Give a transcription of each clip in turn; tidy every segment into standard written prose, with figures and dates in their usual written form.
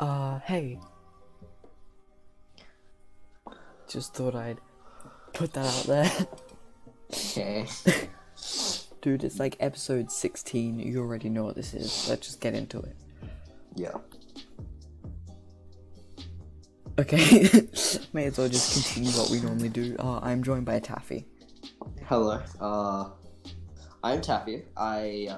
Hey. Just thought I'd put that out there. Okay. Dude, it's like episode 16. You already know what this is. Let's just get into it. Yeah. Okay. May as well just continue what we normally do. I'm joined by Taffey. Hello. I'm Taffey. I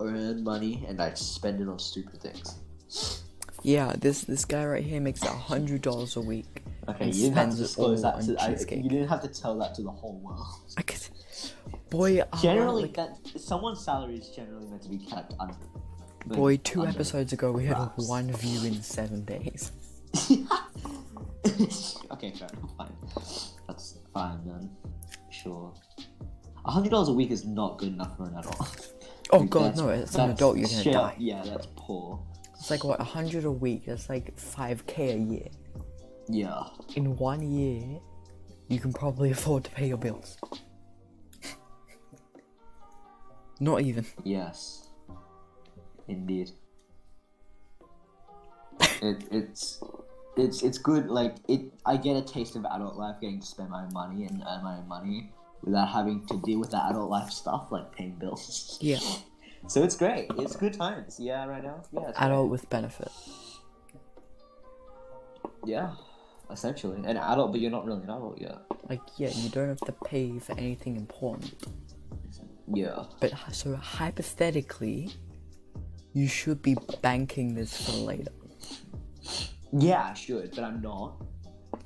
earn money and I spend it on stupid things. Yeah, this guy right here makes $100 a week. Okay, and you didn't have to spends it disclose all that on to. cheesecake. You didn't have to tell that to the whole world. I could... Boy, Generally, like... that someone's salary is generally meant to be kept under. Boy, 2 episodes ago we had wraps. 1 view in 7 days. Okay, fair enough. Fine. That's fine then. Sure. $100 a week is not good enough for an adult. Oh Like, god, no, it's an adult, you're gonna straight up- die. Yeah, that's poor. It's like, what, 100 a week? That's like 5k a year. Yeah. In 1 year, you can probably afford to pay your bills. Not even. Yes. Indeed. It's good. Like I get a taste of adult life, getting to spend my money and earn my own money without having to deal with the adult life stuff like paying bills. Yeah. So it's great. It's good times. Yeah, right now. Yeah. It's Adult with benefit. great. Yeah. Essentially, an adult, but you're not really an adult yet. Like, yeah, you don't have to pay for anything important. Yeah. But, so hypothetically, you should be banking this for later. Yeah, I should, but I'm not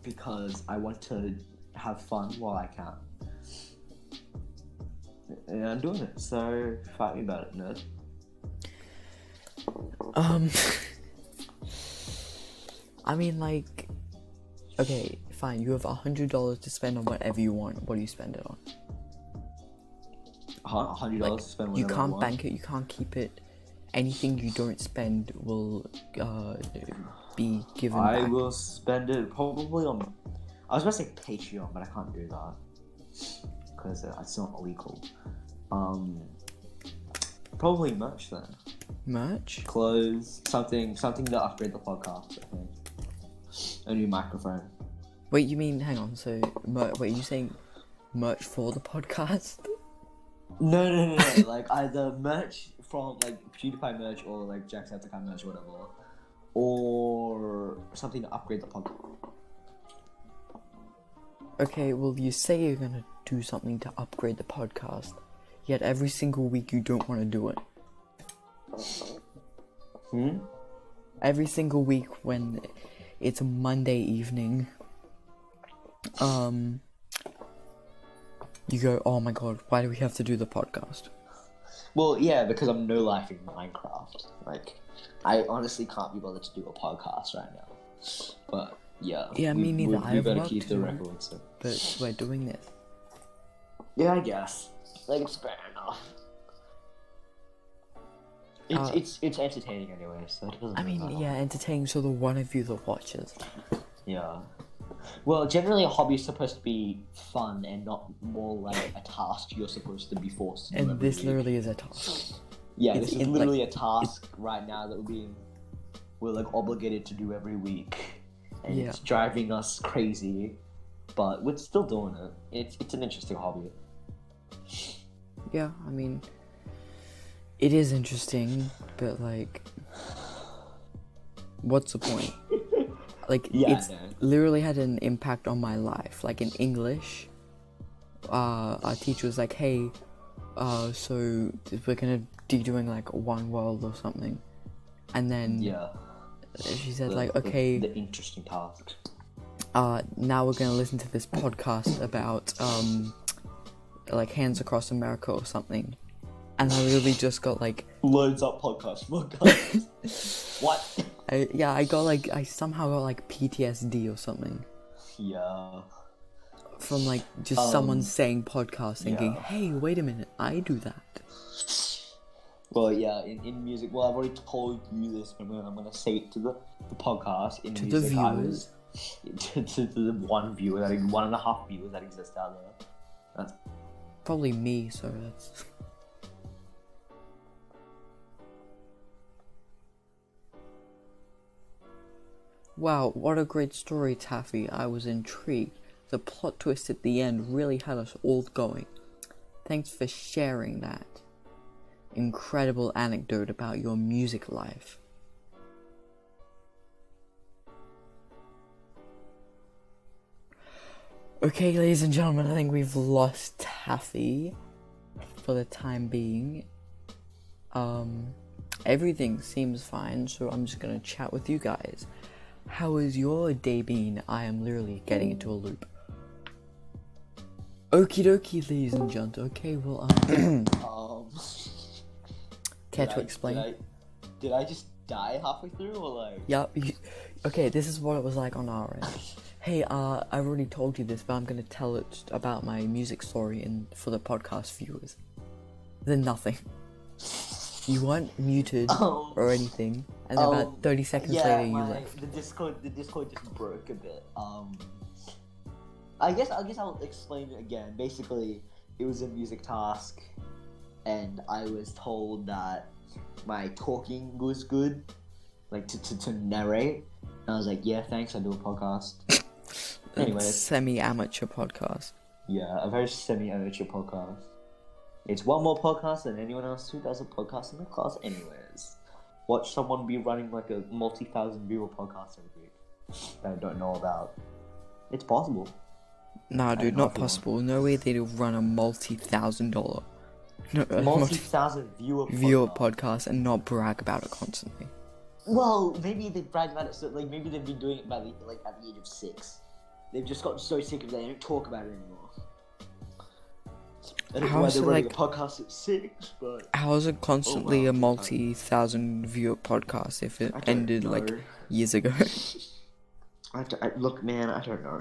because I want to have fun while I can. And I'm doing it, so fight me about it, nerd. I mean, like, okay, fine, you have $100 to spend on whatever you want. What do you spend it on? $100 Like, to spend you whatever I can't want. bank it, you can't keep it. Anything you don't spend will be given I back. will spend it probably on. I was about to say Patreon, but I can't do that because it's not illegal. Probably merch then. Merch? Clothes, something to upgrade the podcast. I think. A new microphone. Wait, you mean, hang on, so, wait, you saying merch for the podcast? No. Like either merch from like PewDiePie merch or like Jacksepticeye merch or whatever, or something to upgrade the podcast. Okay, well, you say you're gonna do something to upgrade the podcast, yet every single week you don't want to do it. Every single week when it's a Monday evening, you go, oh my god, why do we have to do the podcast? Well, yeah, because I'm no life in Minecraft. Like, I honestly can't be bothered to do a podcast right now. But yeah, Yeah, me neither. I We have better work keep to the do. record. So. But we're doing this. Yeah, I guess. Like, it's fair enough. It's entertaining anyway, so it doesn't. I mean, matter. yeah, entertaining so the one of you that watches. Yeah. Well, generally a hobby is supposed to be fun and not more like a task you're supposed to be forced to do And every this week. literally is a task. Yeah, it's this is in, literally like, a task right now that we're like obligated to do every week. And Yeah. it's driving us crazy. But we're still doing it. It's an interesting hobby. Yeah, I mean, it is interesting, but like, what's the point? Like, Yeah, it's I know. literally had an impact on my life. Like in English, our teacher was like, hey, so we're gonna be doing like one world or something. And then Yeah. she said like, okay, The interesting task. now we're gonna listen to this podcast about, like Hands Across America or something. And I literally just got like, Loads up podcast. What? I somehow got like PTSD or something Yeah. from like just someone saying podcast, thinking, yeah. hey, wait a minute, I do that. Well, yeah, in music, well, I've already told you this, but I'm gonna say it to the podcast. In To the music, viewers. to the one viewer, that 1.5 viewers that exist out there. That's Probably me, so that's... Wow, what a great story, Taffy. I was intrigued. The plot twist at the end really had us all going. Thanks for sharing that incredible anecdote about your music life. Okay, ladies and gentlemen, I think we've lost Taffy for the time being. Everything seems fine, so I'm just gonna chat with you guys. How has your day been? I am literally getting into a loop. Okie dokie, ladies and gentlemen. Okay, well, care to explain? Did I just die halfway through, or like? Yeah. Okay, this is what it was like on our end. Hey, I've already told you this, but I'm gonna tell it about my music story for the podcast viewers. Then nothing. You weren't muted or anything, and about 30 seconds later you left. The Discord just broke a bit. I guess I'll explain it again. Basically, it was a music task, and I was told that my talking was good, like to narrate. And I was like, yeah, thanks. I do a podcast. Anyway, semi-amateur podcast. Yeah, a very semi-amateur podcast. It's one more podcast than anyone else who does a podcast in the class anyways. Watch someone be running like a multi-thousand viewer podcast every week that I don't know about. It's possible. Nah, dude, not possible. No way they'd run a multi-$1,000 multi-thousand viewer podcast and not brag about it constantly. Well, maybe they brag about it, so like maybe they've been doing it at the age of 6. They've just gotten so sick of it, they don't talk about it anymore. I don't know why they're running a podcast at 6, but... How is it constantly a multi-thousand viewer podcast if it ended like years ago? Look, man, I don't know.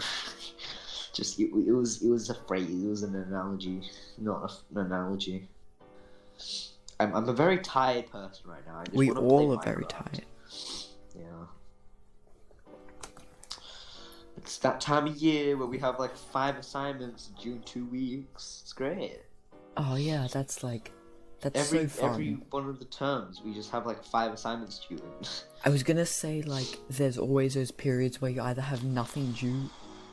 Just it was a phrase, it was an analogy, not an analogy. I'm a very tired person right now. We all are very tired. Yeah. It's that time of year where we have like 5 assignments due in 2 weeks. It's great. Oh yeah, that's so fun. Every one of the terms, we just have like 5 assignments due. I was gonna say like there's always those periods where you either have nothing due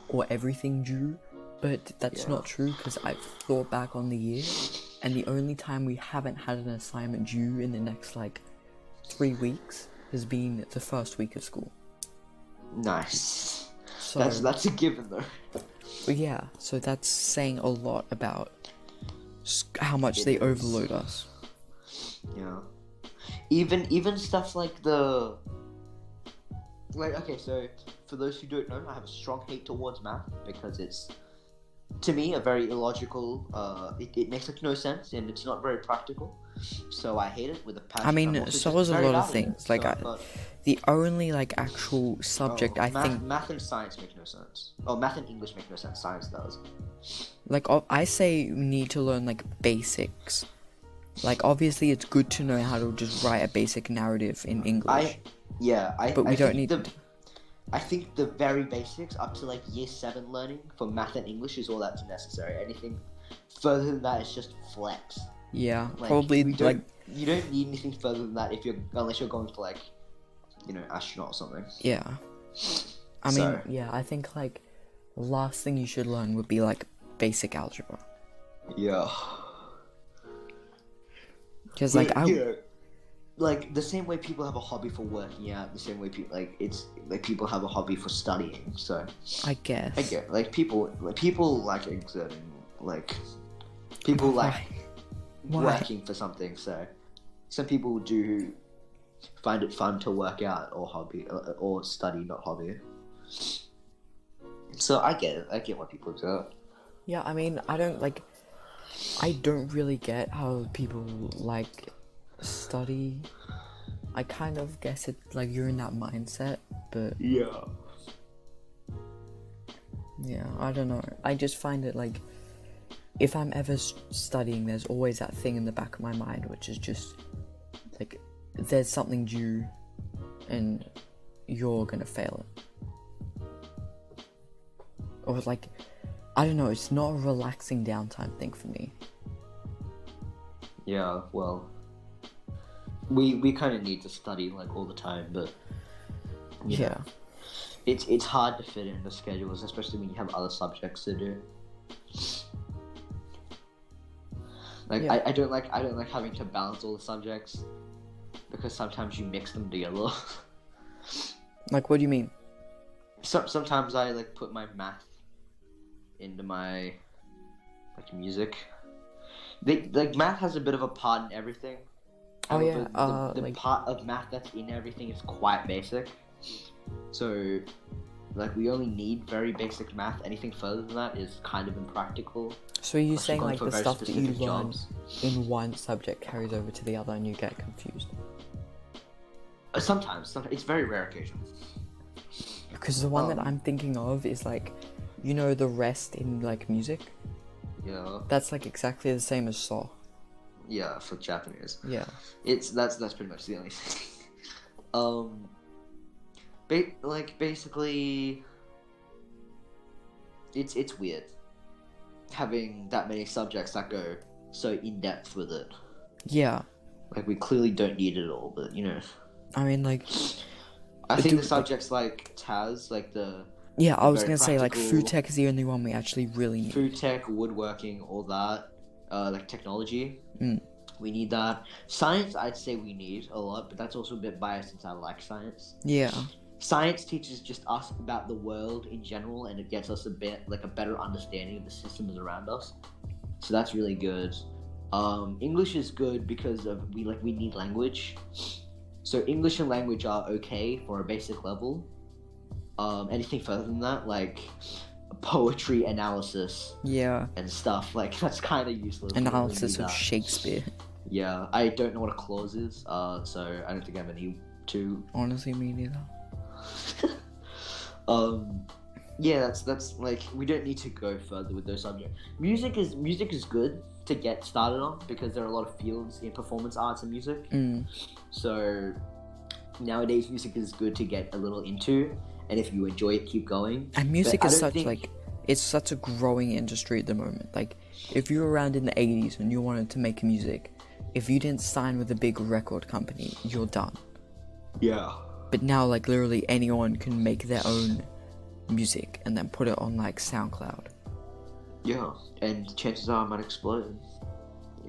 or everything due, but that's not true because I've thought back on the year, and the only time we haven't had an assignment due in the next like 3 weeks has been the first week of school. Nice. So, that's a given though. But yeah, so that's saying a lot about how much they overload us. Yeah. Even stuff like okay, so for those who don't know, I have a strong hate towards math because it's, to me, a very illogical, it makes like no sense and it's not very practical. So I hate it with a passion. I mean, so is a lot of things. The only like actual subject math and science make no sense. Oh, math and English make no sense. Science does. Like I say, you need to learn like basics. Like obviously, it's good to know how to just write a basic narrative in English. But we don't need. I think the very basics up to like year 7 learning for math and English is all that's necessary. Anything further than that is just flex. Yeah, probably you don't need anything further than that unless you're going for like, astronaut or something. Yeah. I mean, I think like the last thing you should learn would be like basic algebra. Yeah. Because like the same way people have a hobby for working out, the same way people have a hobby for studying. So I guess. I get people like exerting, like people like working for something. So some people do find it fun to work out or hobby or study, not hobby. So I get it. I get why people do it. Yeah, I mean, I don't really get how people like study. I kind of guess it like you're in that mindset, but yeah, I don't know. I just find it like if I'm ever studying, there's always that thing in the back of my mind, which is just like there's something due, and you're gonna fail it, or like I don't know. It's not a relaxing downtime thing for me. Yeah, well, we kind of need to study like all the time, but yeah. it's hard to fit in the schedules, especially when you have other subjects to do. Like Yeah. I don't like having to balance all the subjects because sometimes you mix them together. Like, what do you mean? Sometimes I like put my math into my like music. Like math has a bit of a part in everything. Oh However, yeah, the like, part of math that's in everything is quite basic. So, like, we only need very basic math. Anything further than that is kind of impractical. so are you Unless you're saying going like for the very stuff that you specific learn jobs. in one subject carries over to the other and you get confused? Sometimes it's very rare occasion. Because the one that I'm thinking of is like, you know, the rest in like music? Yeah, That's like exactly the same as saw. yeah, for Japanese. Yeah. That's pretty much the only thing. Basically, it's weird having that many subjects that go so in depth with it. Yeah. Like, we clearly don't need it all, but you know. I mean, like, I think do- the subjects like TAS, like the yeah, I was very gonna say like practical food tech is the only one we actually really need. food tech, woodworking, all that, like technology. Mm. We need that. Science, I'd say we need a lot, but that's also a bit biased since I like science. Yeah. Science teaches just us about the world in general, and it gets us a better understanding of the systems around us. So that's really good. English is good because we need language. So English and language are okay for a basic level. Anything further than that, like poetry analysis Yeah. and stuff, like that's kind of useless. Analysis of Shakespeare. Yeah, I don't know what a clause is, so I don't think I have any to. Honestly, me neither. Yeah, that's like we don't need to go further with those subjects. Music is good to get started on because there are a lot of fields in performance arts and music. Mm. So nowadays, music is good to get a little into, and if you enjoy it, keep going. And music But I is don't such think- like, it's such a growing industry at the moment. Like, if you were around in the 80s and you wanted to make music, if you didn't sign with a big record company, you're done. Yeah. But now, like, literally anyone can make their own music and then put it on like SoundCloud. Yeah, and chances are it might explode.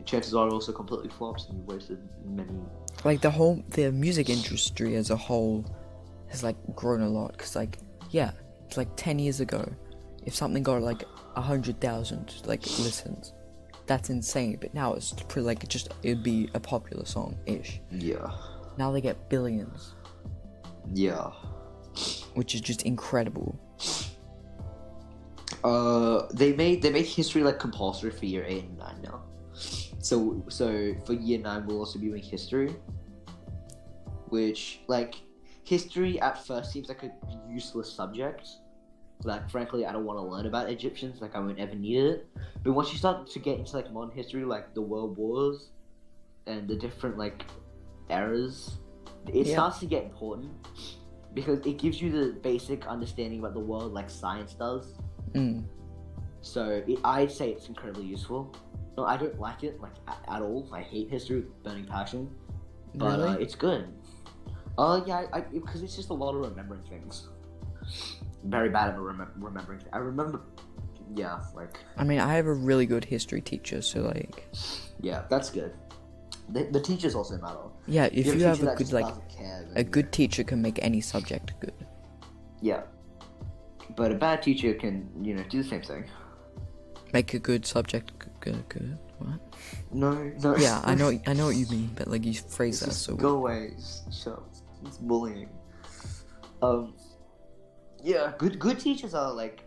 Chances are it also completely flops and you wasted many. Like the music industry as a whole has like grown a lot. Cause like, yeah, it's like 10 years ago, if something got like 100,000 like listens, that's insane. But now it's pretty like it'd be a popular song ish. Yeah. Now they get billions, Yeah. which is just incredible. They made history like compulsory for year 8 and 9 now. So for year 9 we'll also be doing history, which like history at first seems like a useless subject. Like frankly, I don't want to learn about Egyptians. Like I won't ever need it. But once you start to get into like modern history, like the world wars and the different like eras, it starts to get important because it gives you the basic understanding about the world like science does. Mm. So I'd say it's incredibly useful. No, I don't like it like at all. I hate history with burning passion, but Really? it's good. Yeah, because it's just a lot of remembering things. Very bad at remembering. I remember. Yeah, like. I mean, I have a really good history teacher, so like. Yeah, that's good. The teachers also matter. Yeah, if you have a good like care, a good teacher can make any subject good. Yeah, but a bad teacher can do the same thing. Make a good subject good. What? No. Yeah, I know what you mean, but like you phrase that so. Go away. Shut up. It's bullying. Yeah, good teachers are like,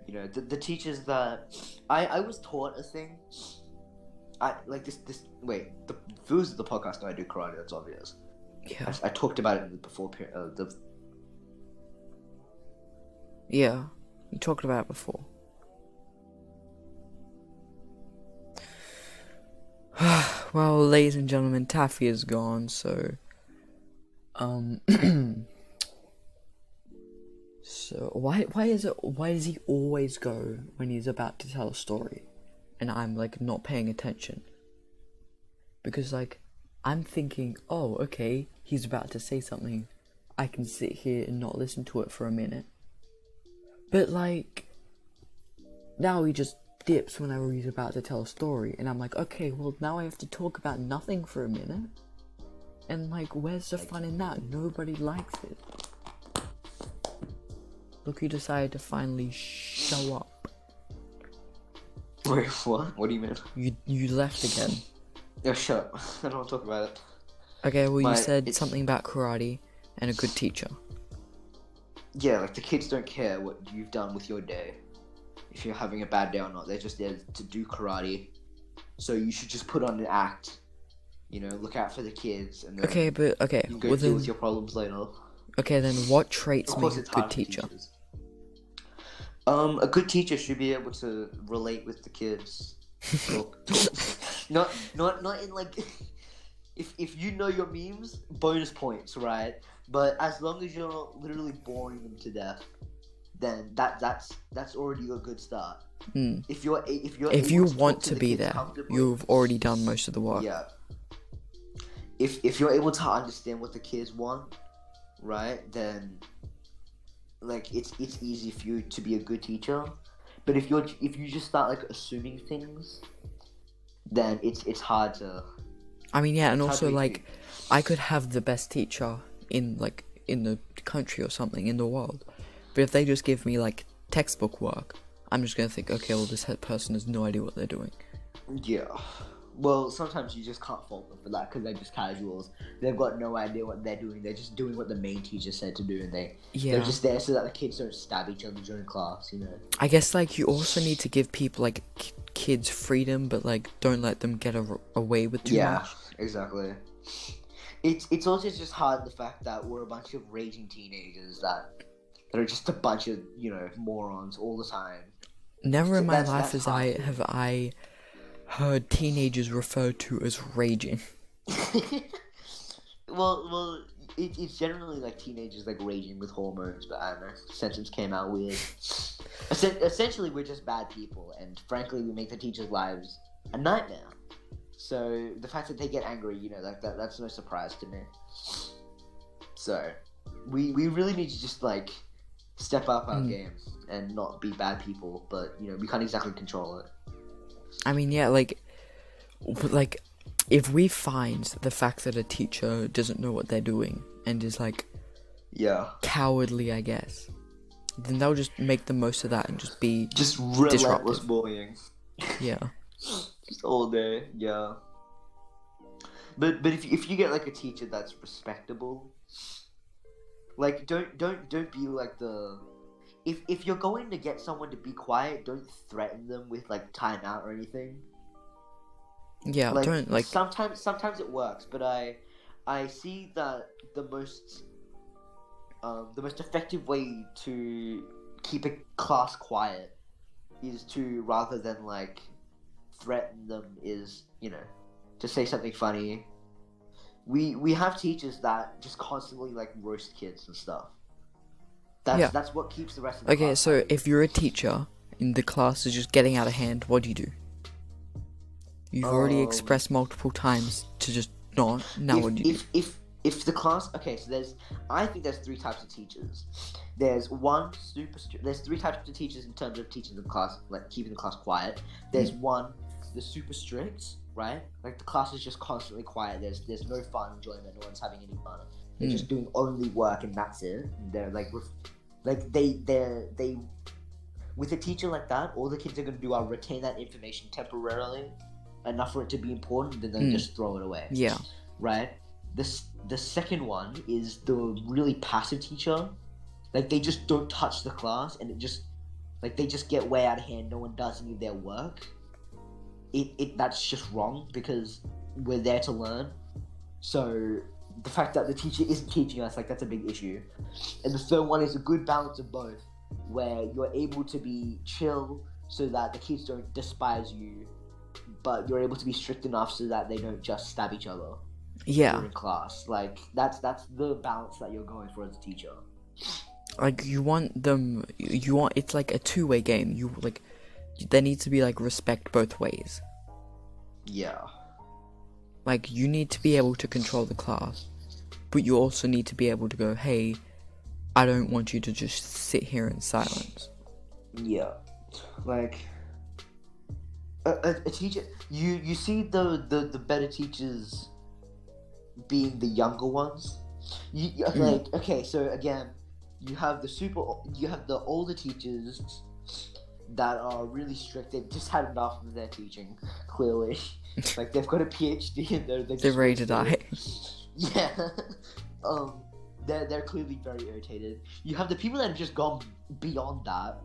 the teachers that I was taught a thing. I like this. Wait, the views of the podcast know I do karate. That's obvious. Yeah. I talked about it in the before Yeah, you talked about it before. Well, ladies and gentlemen, Taffey is gone, so so why does he always go when he's about to tell a story and I'm like not paying attention? Because like I'm thinking, oh, okay, he's about to say something. I can sit here and not listen to it for a minute. But like, now he just dips whenever he's about to tell a story, and I'm like, okay, well now I have to talk about nothing for a minute. And like, where's the fun in that? Nobody likes it. Look, you decided to finally show up. Wait, what? What do you mean? You left again. Yeah, shut up. I don't want to talk about it. Okay, well you said something about karate and a good teacher. Yeah, like the kids don't care what you've done with your day. If you're having a bad day or not, they're just there to do karate. So you should just put on an act. You know, look out for the kids, and then okay, you can go deal with your problems later. Okay, then what traits make a good teacher? A good teacher should be able to relate with the kids. Not in like, if you know your memes, bonus points, right? But as long as you're not literally boring them to death, then that's already a good start. If you want to be there, you've already done most of the work. Yeah. If you're able to understand what the kids want, right, then like it's easy for you to be a good teacher. But if you just start like assuming things, then it's hard to. I mean, yeah, and also like I could have the best teacher in the country or something in the world, but if they just give me like textbook work, I'm just gonna think, okay, well this person has no idea what they're doing. Yeah. Well, sometimes you just can't fault them for that because they're just casuals. They've got no idea what they're doing. They're just doing what the main teacher said to do, and they're just there so that the kids don't stab each other during class, you know. I guess like you also need to give people like kids freedom, but like don't let them get away with too much. Yeah, exactly. It's also just hard the fact that we're a bunch of raging teenagers that are just a bunch of, you know, morons all the time. Never in my life have I heard teenagers referred to as raging. well, it's generally like teenagers like raging with hormones, but I don't know. The sentence came out weird. Essentially, we're just bad people, and frankly, we make the teachers' lives a nightmare. So the fact that they get angry, you know, that's no surprise to me. So we really need to just like step up our game and not be bad people, but you know, we can't exactly control it. I mean, yeah, like, if we find the fact that a teacher doesn't know what they're doing and is like, cowardly, I guess, then they'll just make the most of that and just be relentless bullying. Yeah. Just all day, yeah. But if you get like a teacher that's respectable, like don't be like the. If you're going to get someone to be quiet, don't threaten them with like timeout or anything. Yeah, like, don't like. Sometimes it works, but I see that the most effective way to keep a class quiet is to, rather than like threaten them, is, you know, to say something funny. We have teachers that just constantly like roast kids and stuff. That's what keeps the rest of the class. Okay, so happy. if you're a teacher and the class is just getting out of hand, what do? You've already expressed multiple times to just not. Now what do you do? If the class, okay, so I think there's three types of teachers. There's there's three types of teachers in terms of teaching the class, like keeping the class quiet. There's one, the super strict, right? Like the class is just constantly quiet. There's no fun, enjoyment. No one's having any fun. They're just doing only work and that's it. And they're like they with a teacher like that, all the kids are gonna do are retain that information temporarily, enough for it to be important, and then just throw it away. Yeah. Right. The second one is the really passive teacher. Like they just don't touch the class, and it just like they just get way out of hand. No one does any of their work. That's just wrong because we're there to learn. So the fact that the teacher isn't teaching us, like, that's a big issue. And the third one is a good balance of both, where you're able to be chill so that the kids don't despise you, but you're able to be strict enough so that they don't just stab each other during class. Like, that's the balance that you're going for as a teacher. Like, it's like a two-way game. There needs to be, like, respect both ways. Yeah. Like, you need to be able to control the class, but you also need to be able to go, hey, I don't want you to just sit here in silence. Yeah, like a teacher. You see the better teachers being the younger ones. Like, okay, so again, you have the older teachers that are really strict. They've just had enough of their teaching, clearly. Like, they've got a PhD and they're ready to die. Yeah. They're clearly very irritated. You have the people that have just gone beyond that.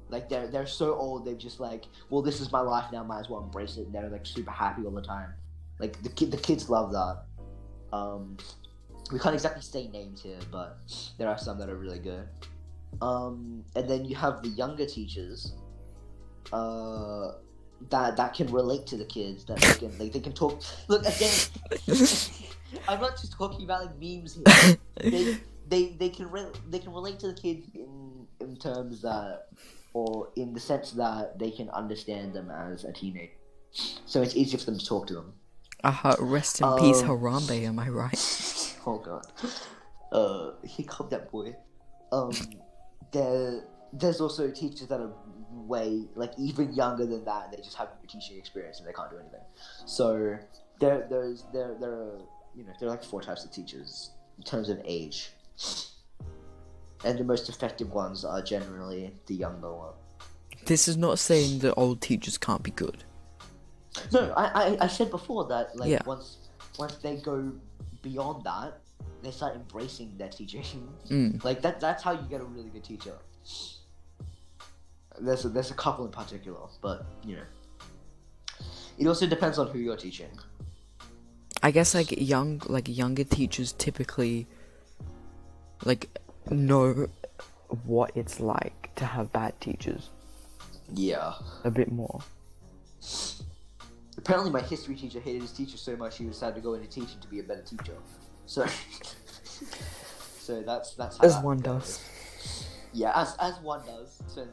Like, they're so old, they've just like, well, this is my life now, might as well embrace it. And they're like super happy all the time. Like, the kids love that. We can't exactly say names here, but there are some that are really good. And then you have the younger teachers, that can relate to the kids, that they can talk. Look, again, I'm not just talking about like memes here. They can relate to the kids in terms that, or in the sense that they can understand them as a teenager. So it's easier for them to talk to them. Rest in peace, Harambe, am I right? Oh god. He called that boy. There's also teachers that are way, like, even younger than that, and they just have teaching experience and they can't do anything. So there are, you know, there are like 4 types of teachers in terms of age. And the most effective ones are generally the younger one. This is not saying that old teachers can't be good. No, I said before that, like, yeah. once they go beyond that, they start embracing their teaching. Like, that's how you get a really good teacher. There's a couple in particular, but, you know. It also depends on who you're teaching. I guess, like, younger teachers typically, like, know what it's like to have bad teachers. Yeah. A bit more. Apparently my history teacher hated his teacher so much he decided to go into teaching to be a better teacher. So that's how as one does. Yeah, as one does. So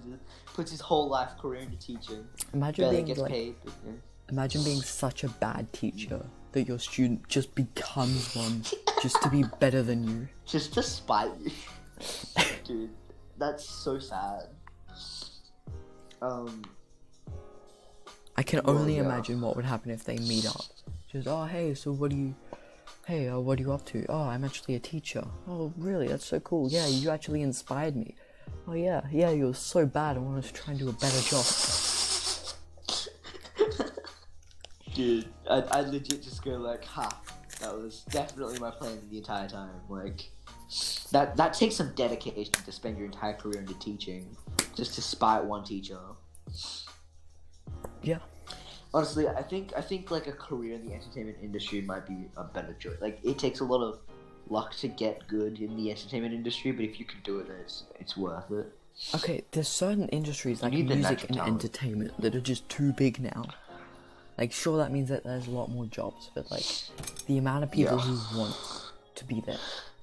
puts his whole life career into teaching. Imagine being gets like, paid, but, yeah. Imagine being such a bad teacher that your student just becomes one just to be better than you. Just to spite you. Dude, that's so sad. I can only imagine what would happen if they meet up. Just, oh, hey, so what are you up to? Oh, I'm actually a teacher. Oh, really? That's so cool. Yeah, you actually inspired me. Oh, yeah, you were so bad. I wanted to try and do a better job. Dude, I legit just go like, ha, that was definitely my plan the entire time. Like, that takes some dedication to spend your entire career into teaching, just to spite one teacher. Yeah. Honestly, I think like a career in the entertainment industry might be a better choice. Like, it takes a lot of luck to get good in the entertainment industry, but if you can do it, it's worth it. Okay, there's certain industries like music and entertainment that are just too big now. Like, sure, that means that there's a lot more jobs, but like, the amount of people who want to be there.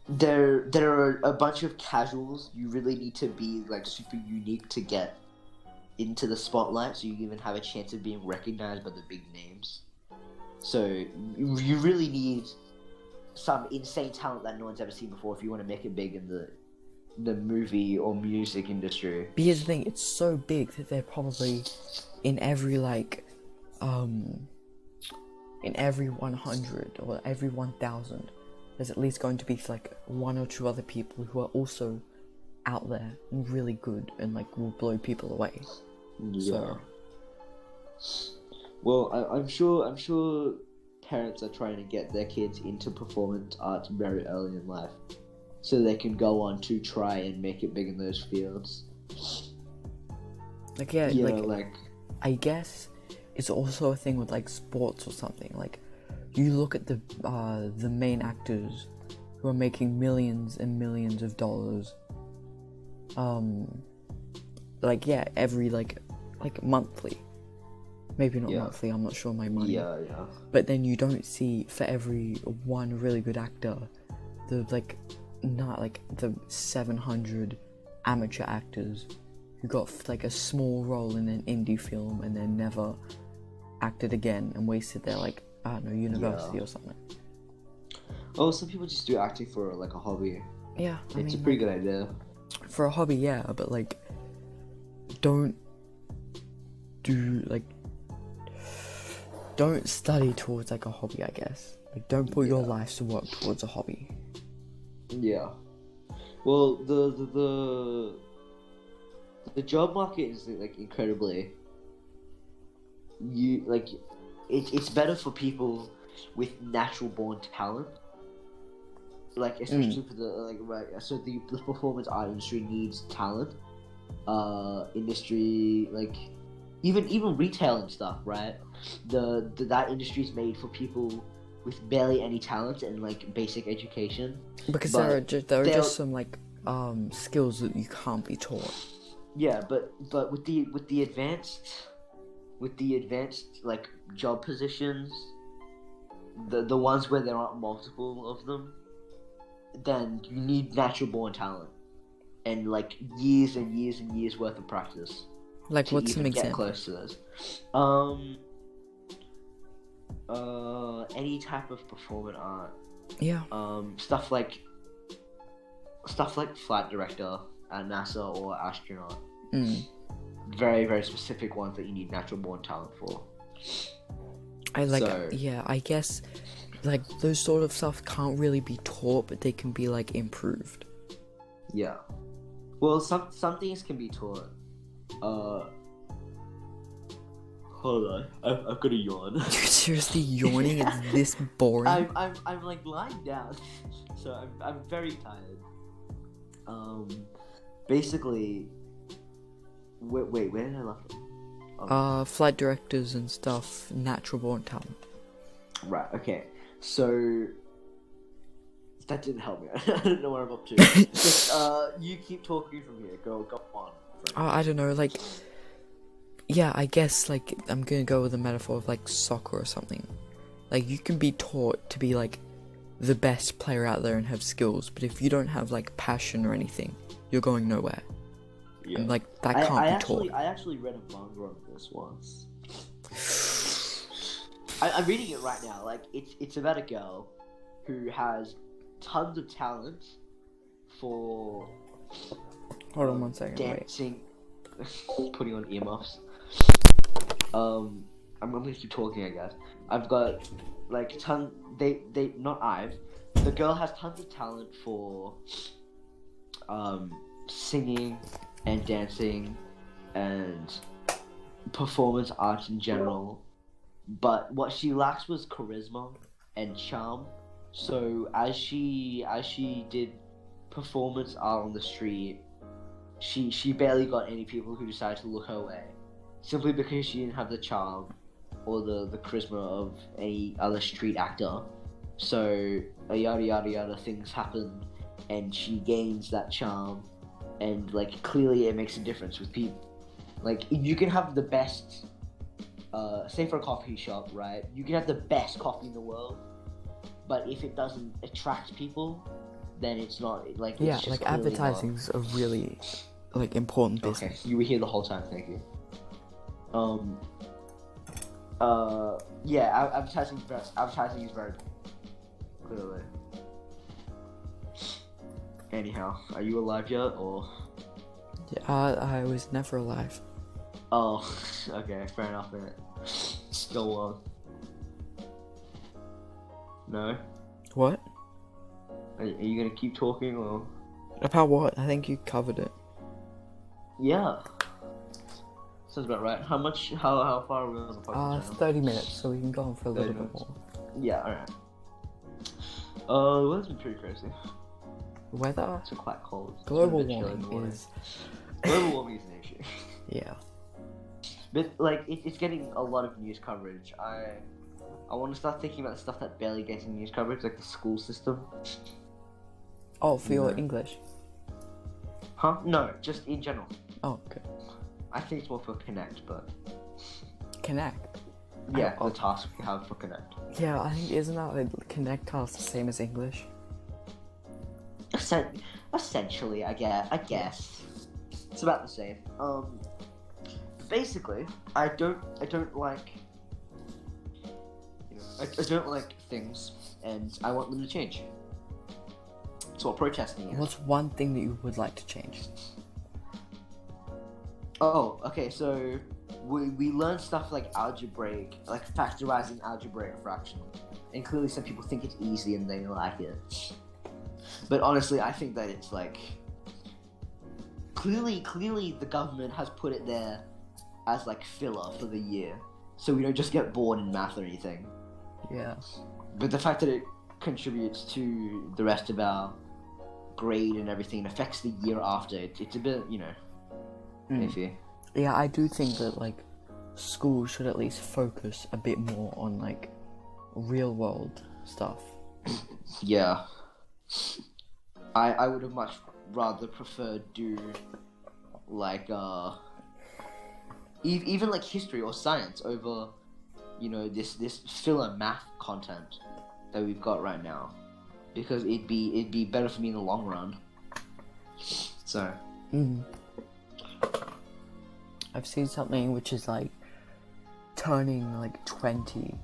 There are a bunch of casuals. You really need to be like super unique to get into the spotlight, so you even have a chance of being recognized by the big names. So you really need some insane talent that no one's ever seen before if you want to make it big in the movie or music industry. But here's the thing, it's so big that they're probably in every in every 100 or every 1,000 there's at least going to be like 1 or 2 other people who are also out there and really good and like will blow people away. Yeah. So. Well, I'm sure parents are trying to get their kids into performance arts very early in life, so they can go on to try and make it big in those fields. Like, yeah, like I guess it's also a thing with like sports or something. Like, you look at the main actors who are making millions and millions of dollars. Like, yeah, every like monthly, maybe not monthly. I'm not sure my money. Yeah. But then you don't see for every one really good actor, the the 700 amateur actors who got like a small role in an indie film and then never acted again and wasted their like, I don't know, university or something. Oh, some people just do acting for like a hobby. Yeah, It's a pretty good idea. For a hobby, yeah, but like, don't study towards like a hobby, I guess. Like, don't put your life's work towards a hobby. Yeah. Well, the job market is like incredibly. It's better for people with natural born talent. Like especially for so the performance art industry needs talent. Industry like even retail and stuff, right? That industry is made for people with barely any talent and like basic education. Because there are just some like skills that you can't be taught. Yeah, but with the advanced like job positions, the ones where there aren't multiple of them, then you need natural born talent and like years and years and years worth of practice. Like, to what's even some get examples? close to those. Any type of performance art. Yeah. Stuff like flight director at NASA or astronaut. Very, very specific ones that you need natural born talent for. I guess like those sort of stuff can't really be taught, but they can be like improved. Yeah. Well, some things can be taught. Hold on, I've got a yawn. You're seriously yawning? It's this boring. I'm like lying down, so I'm very tired. Basically, wait, where did I left off? Flight directors and stuff, natural born talent. Right. Okay. So that didn't help me. I don't know what I'm up to. Just, you keep talking from here. Go on. I don't know, like, yeah, I guess, like, I'm gonna go with a metaphor of, like, soccer or something. Like, you can be taught to be, like, the best player out there and have skills, but if you don't have, like, passion or anything, you're going nowhere. Yeah. And, like, that can't be taught. I actually read a manga on this once. I'm reading it right now. Like, it's about a girl who has tons of talent for... Hold on 1 second, dancing, putting on earmuffs. I'm gonna keep talking, I guess. I've got like the girl has tons of talent for singing and dancing and performance art in general, but what she lacks was charisma and charm. So as she did performance art on the street, she barely got any people who decided to look her way, simply because she didn't have the charm or the charisma of any other street actor. So yada yada yada things happen, and she gains that charm, and like clearly it makes a difference with people. Like you can have the best, say for a coffee shop, right? You can have the best coffee in the world, but if it doesn't attract people, then it's not like it's just like advertising's a really like important business. Okay, you were here the whole time. Thank you. Advertising is very clearly. Anyhow, are you alive yet, or? Yeah, I was never alive. Oh, okay, fair enough. Then. Go on. No. What? Are you gonna keep talking or? About what? I think you covered it. Yeah. Sounds about right. How far are we on the podcast? 30 minutes, so we can go on for a little bit more. Yeah, alright. The weather's been pretty crazy. Weather? It's quite cold. Global warming is an issue. Yeah. But like it's getting a lot of news coverage. I want to start thinking about the stuff that barely gets news coverage, like the school system. Oh, for your English? Huh? No, just in general. Oh, okay. I think it's more for Connect, but... Connect? Yeah, the task we have for Connect. Yeah, I think, isn't that like Connect task the same as English? Essentially, I guess. It's about the same. Basically, I don't like... I don't like things and I want them to change. That's what protesting is. What's one thing that you would like to change? Oh, okay, so we learned stuff like algebraic, like factorizing algebraic fraction. And clearly some people think it's easy and they like it. But honestly, I think that it's like... Clearly the government has put it there as like filler for the year. So we don't just get bored in math or anything. Yeah. But the fact that it contributes to the rest of our grade and everything, and affects the year after, it's a bit, iffy. Yeah, I do think that like school should at least focus a bit more on like real world stuff. Yeah. I would have much rather preferred do like even like history or science over this filler math content that we've got right now, because it'd be better for me in the long run. So I've seen something which is like turning like 20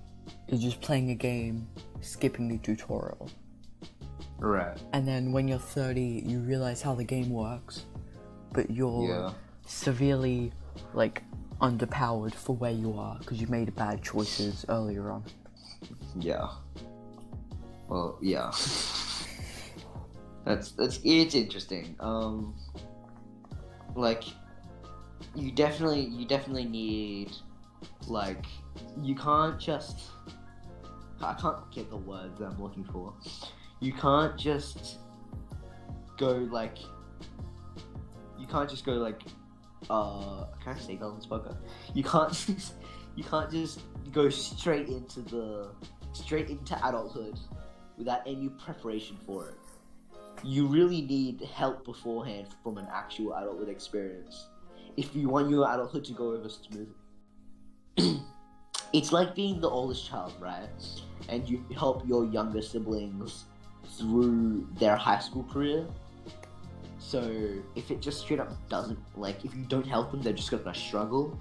is just playing a game, skipping the tutorial. right. And then when you're 30, you realize how the game works, but you're severely like underpowered for where you are because you made bad choices earlier on. Yeah. Well, yeah. It's interesting. Like you definitely need, like, you can't just, I can't get the words that I'm looking for. You can't just go like, can I say that on this podcast? You can't just go straight into adulthood without any preparation for it. You really need help beforehand from an actual adulthood experience if you want your adulthood to go over smoothly. It's like being the oldest child, right? And you help your younger siblings through their high school career. So if it just straight up doesn't, like, if you don't help them, they're just gonna struggle,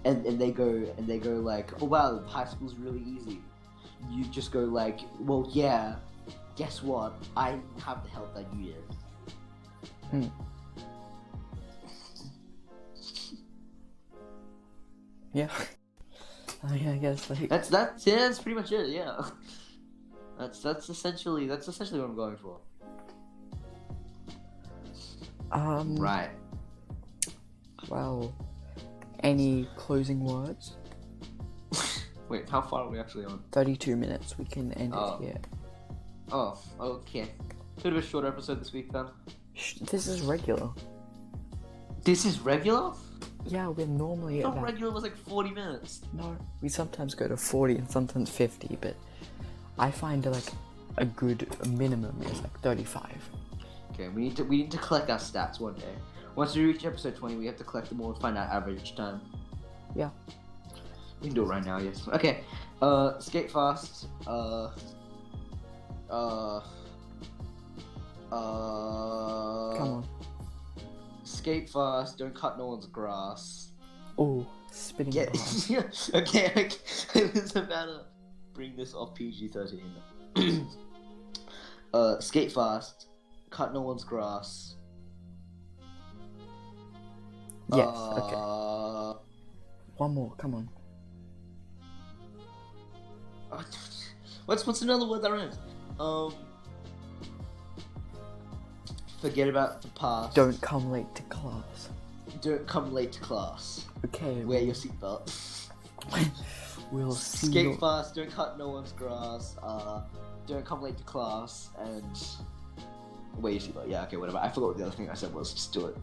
and they go like, oh wow, high school's really easy. You just go like, well, yeah, guess what? I didn't have the help that you did. Yeah. I mean, I guess like That's pretty much it. Yeah. That's essentially what I'm going for. Right. Well, any closing words? Wait, how far are we actually on? 32 minutes. We can end it here. Oh, okay. Bit of a shorter episode this week then. This is regular. This is regular? Yeah, we're normally I thought regular was like 40 minutes. No, we sometimes go to 40 and sometimes 50, but I find like a good minimum is like 35. Okay, we need to collect our stats one day. Once we reach episode 20, we have to collect them all and find out average time. Yeah. We can do it right now, yes. Okay. Skate fast. Come on. Skate fast. Don't cut no one's grass. Oh, spinning grass. Okay. I was about to bring this off PG-13. Skate fast. Cut no one's grass. Yes. Okay. One more. Come on. What's another word that rhymes? Forget about the past. Don't come late to class. Don't come late to class. Okay. Wear your seatbelt. We'll see. Skate fast. Don't cut no one's grass. Don't come late to class. And wear your seatbelt. Yeah. Okay. Whatever. I forgot what the other thing I said was. Just do it.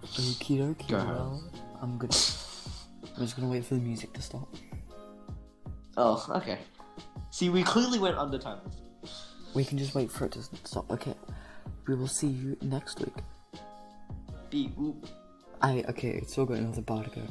Okie dokie. Go ahead. Well, I'm just gonna wait for the music to stop. Oh, okay. See, we clearly went under time. We can just wait for it to stop. Okay. We will see you next week. Beep, boop. Okay, it's still got another bar to go.